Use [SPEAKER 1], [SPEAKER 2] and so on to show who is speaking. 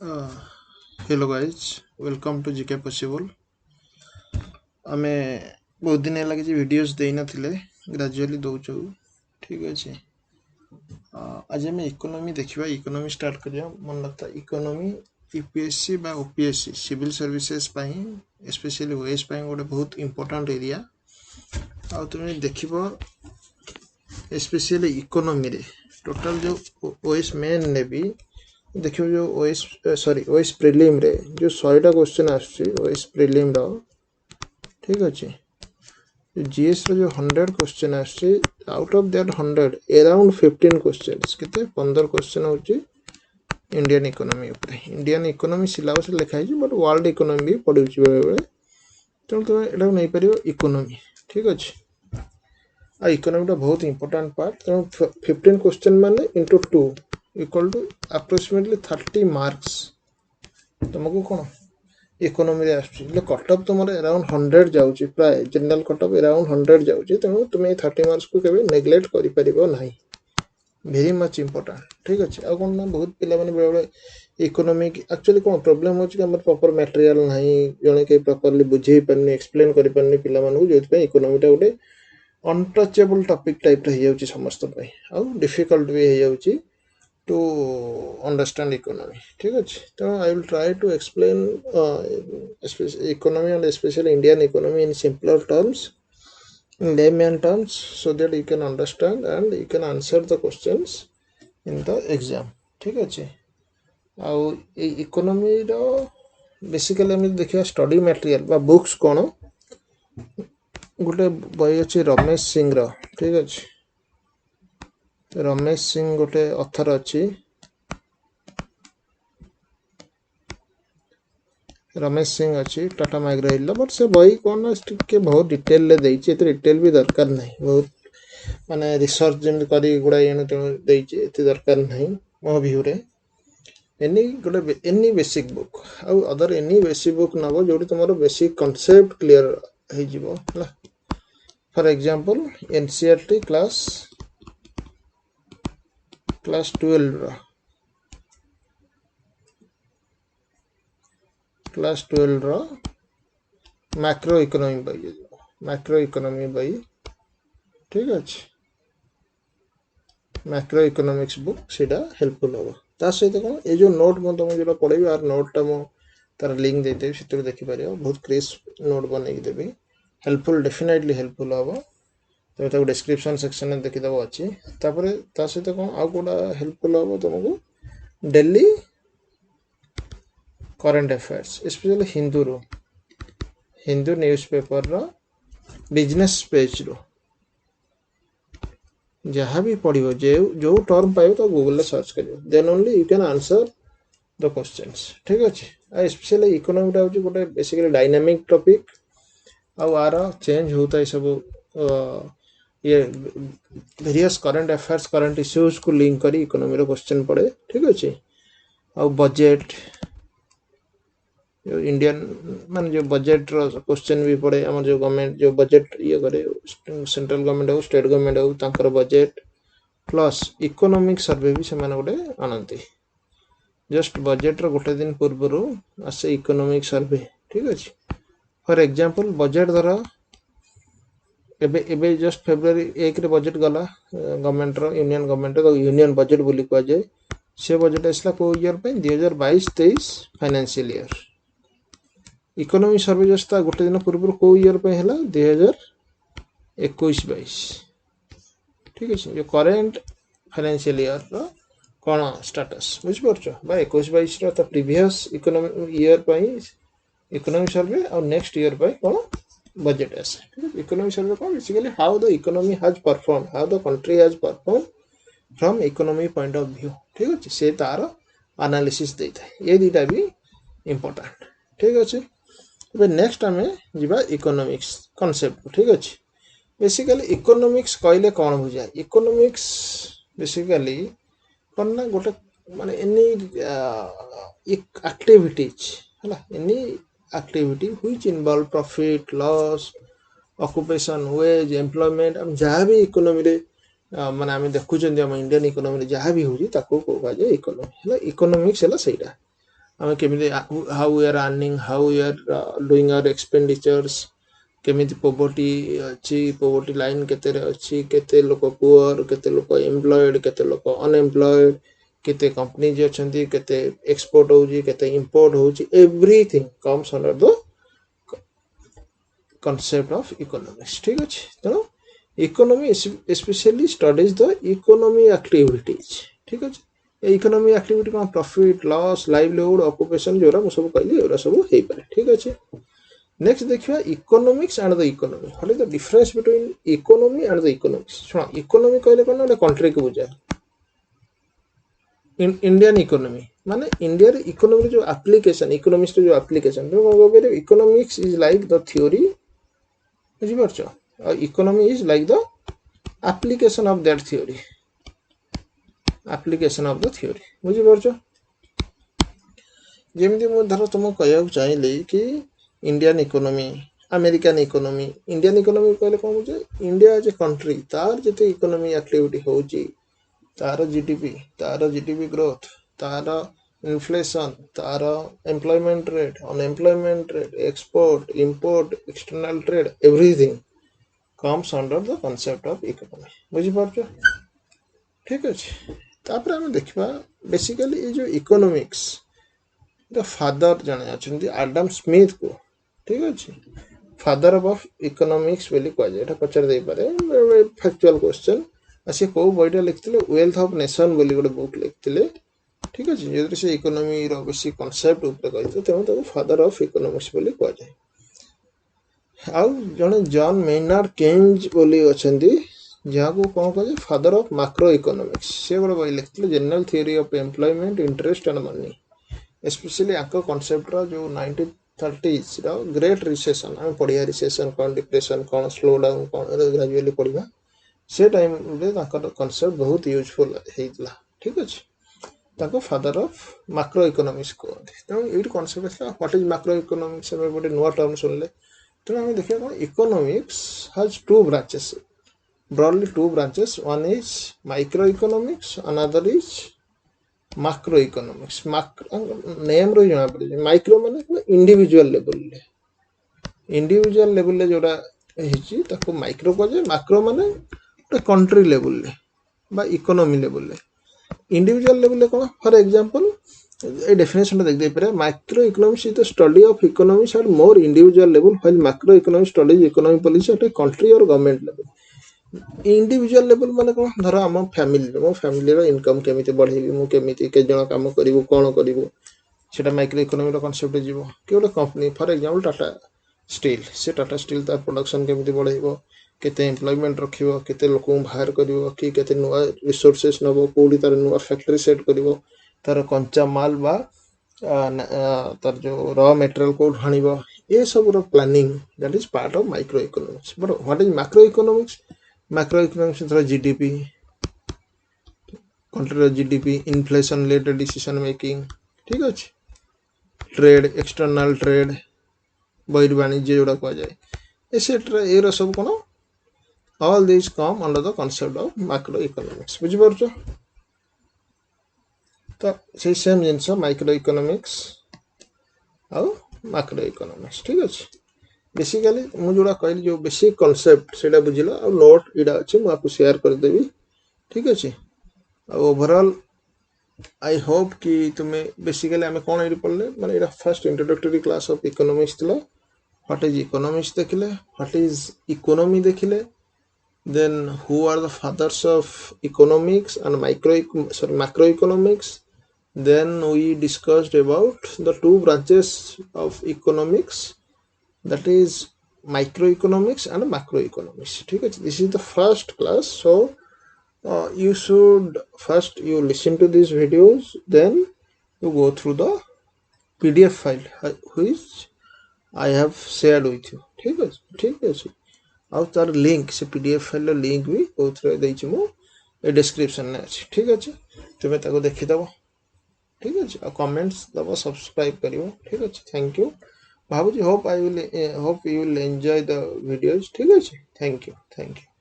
[SPEAKER 1] Uh, Hello guys, welcome to GK Possible. आमे बहुत दिन है किसी वीडियोस देई नथिले ग्रेजुअली दउचो ठीक अछि। आज हम इकोनॉमी देखिबा इकोनॉमी स्टार्ट करिया मन लगता इकोनॉमी यूपीएससी बा ओपीएससी सिविल सर्विसेज पई स्पेशली ओएस पई गोटे बहुत इंपोर्टेंट एरिया आ तुम देखिबो स्पेशली इकोनॉमी रे टोटल जो ओएस मेन नेबी देखियो जो ओएस सॉरी ओएस प्रीलिम रे जो 100टा क्वेश्चन आछी ओएस प्रीलिम रो ठीक अछि। जीएस रो जो 100 क्वेश्चन आछी out of that 100 around 15 questions केते 15 क्वेश्चन होची इंडियन इकोनॉमी ऊपर। इंडियन इकोनॉमी सिलेबस लिखा है बट वर्ल्ड इकोनॉमी भी पढुची बेले बेले तो तुम एटा नै परियो इकोनॉमी ठीक अछि। आ इकोनॉमी टा बहुत इंपोर्टेंट पार्ट तो 15 क्वेश्चन माने into 2 equal to approximately 30 marks तुमको कोन इकोनॉमी रे आछी ले कटअप तुमर अराउंड 100 जाउची प्राय जनरल कटअप अराउंड 100 जाउची तेनु तुमे 30 मार्क्स को केबे नेग्लेक्ट करि परिबो नाही वेरी मच इंपोर्टेंट ठीक अछि। आ कोन ना बहुत पिला माने बेले इकोनॉमिक एक्चुअली कोन प्रॉब्लम होची कि हमर प्रॉपर मटेरियल नाही जने के प्रॉपर्ली बुझेई पन्नी एक्सप्लेन करि पन्नी पिला मानु जेति पे इकोनॉमी टा उडे अनटचेबल टॉपिक टाइप रे जाउची समस्त पे आ डिफिकल्ट भी हे जाउची to understand economy ठीक अछि। तो I will try to explain economy and especially Indian economy in simpler terms in layman terms so that you can understand and you can answer the questions in the exam ठीक अछि। आ ए economy row basically हम देखिया study material बा books कोन गुटे बय अछि रमेश सिंह रो ठीक अछि। रमेश सिंह गोटे author अच्छी रमेश सिंह अच्छी टाटा माइग्रो बट से बही कौन के बहुत डिटेल ले देइछि एते डिटेल भी दरकार नहीं बहुत माने रिसर्च जेम करी गुडा एनु देइछि एते दरकार नहीं मो व्यू रे एनी बेसिक बुक आ अदर एनी बेसिक बुक नबो जोडी तुम्हारो बेसिक कांसेप्ट क्लियर हे जिवो हला। फॉर एग्जांपल एनसीईआरटी क्लास 12 रो मैक्रो इकोनॉमी बाई ठीक अछि। मैक्रो इकोनॉमिक्स बुक सेटा हेल्पफुल हो ता सहित कोन ए जो नोट म तुम जेटा पढेबी आर नोट टा मो तार लिंक दे देबी सेते देखि परियो बहुत क्रिस्प नोट बनै के देबी हेल्पफुल डेफिनेटली हेल्पफुल हो तो ताको डिस्क्रिप्शन सेक्शन में देखि दबो अछि। तापरे ता सहित कोन आ कोडा हेल्पफुल हो तुमको daily current affairs specially Hindu newspaper रो बिजनेस पेज रो जहाँ भी पढ़ियो जो टर्म पाइबो तो गूगल रे सर्च करियो then only you can answer the questions ठीक अछि। आ स्पेशली इकोनॉमी टा होची गोटे बेसिकली डायनामिक टॉपिक आ आर चेंज होता है सब ये various current affairs current issues को लिंक करी इकोनॉमी रो क्वेश्चन पड़े ठीक अछि। आ बजट इंडियन मान जो बजट रो क्वेश्चन भी पड़े हमर जो गवर्नमेंट जो बजट ये करे सेंट्रल गवर्नमेंट हो स्टेट गवर्नमेंट हो तांकर बजट प्लस इकोनॉमिक सर्वे भी से माने गोटे आनंती जस्ट बजट रो गोटे दिन पूर्व आसे इकोनॉमिक सर्वे ठीक अछि। फॉर एग्जांपल बजट धरा एबे जस्ट फेब्रुअरी 1 रे बजट गला गवर्नमेंट रो यूनियन गवर्नमेंट रो यूनियन बजट बोली को जाय से बजट असला को ईयर पे 2022-23 फाइनेंशियल ईयर इकोनॉमी सर्वे जस्ता गोटे दिन पूर्व को ईयर पे हला 2021-22 ठीक अछि। जो करंट फाइनेंशियल ईयर रो कोन स्टेटस बुझ परछो बा 21-22 रो त प्रीवियस इकोनॉमी ईयर पे इकोनॉमी सर्वे और नेक्स्ट ईयर पे कोन बजट है economy survey cone basically how the economy has perform how the country has perform from economy point of view ठीक अछि। से तार एनालिसिस देता है ये दीटा भी इंपोर्टेंट ठीक अछि। अब नेक्स्ट हमें जीवा इकोनॉमिक्स कांसेप्ट ठीक अछि। बेसिकली इकोनॉमिक्स कहले कोन बुझाय इकोनॉमिक्स बेसिकली कोन ना गोटे माने एनी एक्टिविटीज हला any activity which involve profit loss occupation wage employment हम जहाँ भी इकोनॉमी रे माने हम देखु हम इंडियन इकोनॉमी रे जहाँ भी होजी ताको कहबा जे इकोनॉमी हला इकोनॉमिक्स हला सेटा आम केमी how we are earning how we are doing our expenditures केमिति पोवर्टी अच्छी पोवर्टी लाइन केते अच्छी केते लोक पुअर केते लोक एम्प्लॉयड केते लोक अनएम्प्लॉयड केते कंपनीज अच्छी केते एक्सपोर्ट होउची केते इंपोर्ट होउची everything comes under the concept of economics ठीक अछि तेणु economy specially studies the economy activities ठीक अछि इकोनॉमी एक्टिविटी में प्रॉफिट लॉस लाइवलीहुड ऑक्युपेशन जोरा मु सब कहली एरा सब हेई पारे ठीक अछि नेक्स्ट देखिबा economics and the economy what is the difference between economy and the economics सुना इकोनॉमी कहले कोन ना कंट्री को बुझाए इंडियन इकोनॉमी माने इंडिया रे इकोनॉमी जो एप्लीकेशन इकोनॉमिक्स जो application economics is like the theory बुझी परछो economy is like the application of that theory application of the theory बुझी परछो जेमिति मु धरो तुम कहया चाहिए कि Indian economy American economy Indian economy कहले कोन बुझे इंडिया एज ए कंट्री तार जते इकोनॉमी एक्टिविटी होउची तार जीडीपी ग्रोथ तार इन्फ्लेशन तार employment rate unemployment rate export import external trade everything comes under the concept of economy बुझी पारछो ठीक अछि तापर हम देखबा बेसिकली ये जो इकोनॉमिक्स द फादर जने अछंती एडम स्मिथ को ठीक अछि फादर ऑफ इकोनॉमिक्स बोली कह जाय एटा पचार दे पारे फैक्चुअल क्वेश्चन आसे को बॉयटा लिखथिले वेल्थ ऑफ नेशन बोली गोटे बुक लिखथिले ठीक अछि जेतरे से इकोनॉमी रो बेसी कांसेप्ट ऊपर कहैतो तेनु ताको फादर ऑफ इकोनॉमिक्स बोली कह जाय आउ जने जॉन मेनार्ड केन्ज बोली अछंती जहाँ को कौन कहे फादर ऑफ मैक्रो इकोनॉमिक्स से गोटे बही लिखते general theory of employment interest and money specially आपको कॉन्सेप्ट रो जो 1930s रो ग्रेट रिसेशन हम पढ़िया रिसेशन कौन डिप्रेशन कौन स्लो डाउन कौन ग्रेजुअली पढ़िबा से टाइम रे ताकर कॉन्सेप्ट बहुत यूजफुल हेइतला ठीक अछि ताको फादर ऑफ मैक्रो इकोनॉमिक्स को तो एट concept what is macro economics हम गोटे नुवा टर्म सुनले तो हम देखिया कोन economics has two branches broadly two branches one is microeconomics another is macroeconomics name रो जଣା पड़े माइक्रो माने इंडिविजुअल लेवल ले जोड़ा हिची ताको माइक्रो को जे मैक्रो माने कंट्री लेवल ले बा इकोनॉमी लेवल ले इंडिविजुअल लेवल ले कोन फॉर एग्जांपल ए डेफिनेशन देख दे परे micro economics is the study of economics at more individual level while macro economics studies economic policy at country और गवर्नमेंट लेवल इंडिविजुअल लेवल माने कोन धरो हम फैमिली रो इनकम केमिति बढ़ेबी मु केमिति के जण काम करिवो कोन करिवो सेटा माइक्रो इकोनॉमी रो कांसेप्ट जीवो कि गोटे company for example Tata steel से टाटा स्टील तार प्रोडक्शन केमिति बढ़ेबो केते एम्प्लॉयमेंट रखिबो केते लोक बाहर करिवो कि केते नुवा रिसोर्सेस नबो कोडी तार नुवा फैक्ट्री सेट करिवो तार कंचा माल बा तार जो रॉ मटेरियल को हानिबो ए सब रो planning that is part of micro economics but what is macro economics macroeconomics GDP country GDP inflation related decision making ठीक अछि ट्रेड एक्सटर्नल ट्रेड बहिर्वाणिज्य जोड़ा कह जाए एसेट्रा ए सब कोन all this come under the concept of macro economics बुझि परछो तो से सेम जिंस माइक्रो इकोनॉमिक्स और मैक्रो इकोनॉमिक्स ठीक अछि बेसिकली मु जोड़ा कहली जो बेसिक कांसेप्ट सेटा बुझिला और नोट इडा अछि मु आपको शेयर कर देबी ठीक अछि ओवरऑल आई होप कि तुम्हें बेसिकली हमें कोन एडी पढ़ले माने एडा first introductory class of economics थिला व्हाट इज इकोनॉमिक्स देखिले व्हाट इज इकोनॉमी देखिले then who are the fathers of economics and macroeconomics then we discussed about the two branches of economics that is microeconomics and macroeconomics ठीक है this is the first class so you should first you listen to these videos then you go through the pdf file which I have shared with you ठीक है आउ तार link से PDF file link भी कोथरे दैछि मु a description में अछि ठीक अछि तुमे ताको देखि दबो ठीक अछि आ कमेंट्स दबो सब्सक्राइब करिवो ठीक अछि थैंक यू भाबुजी hope you will enjoy the videos ठीक अछि थैंक यू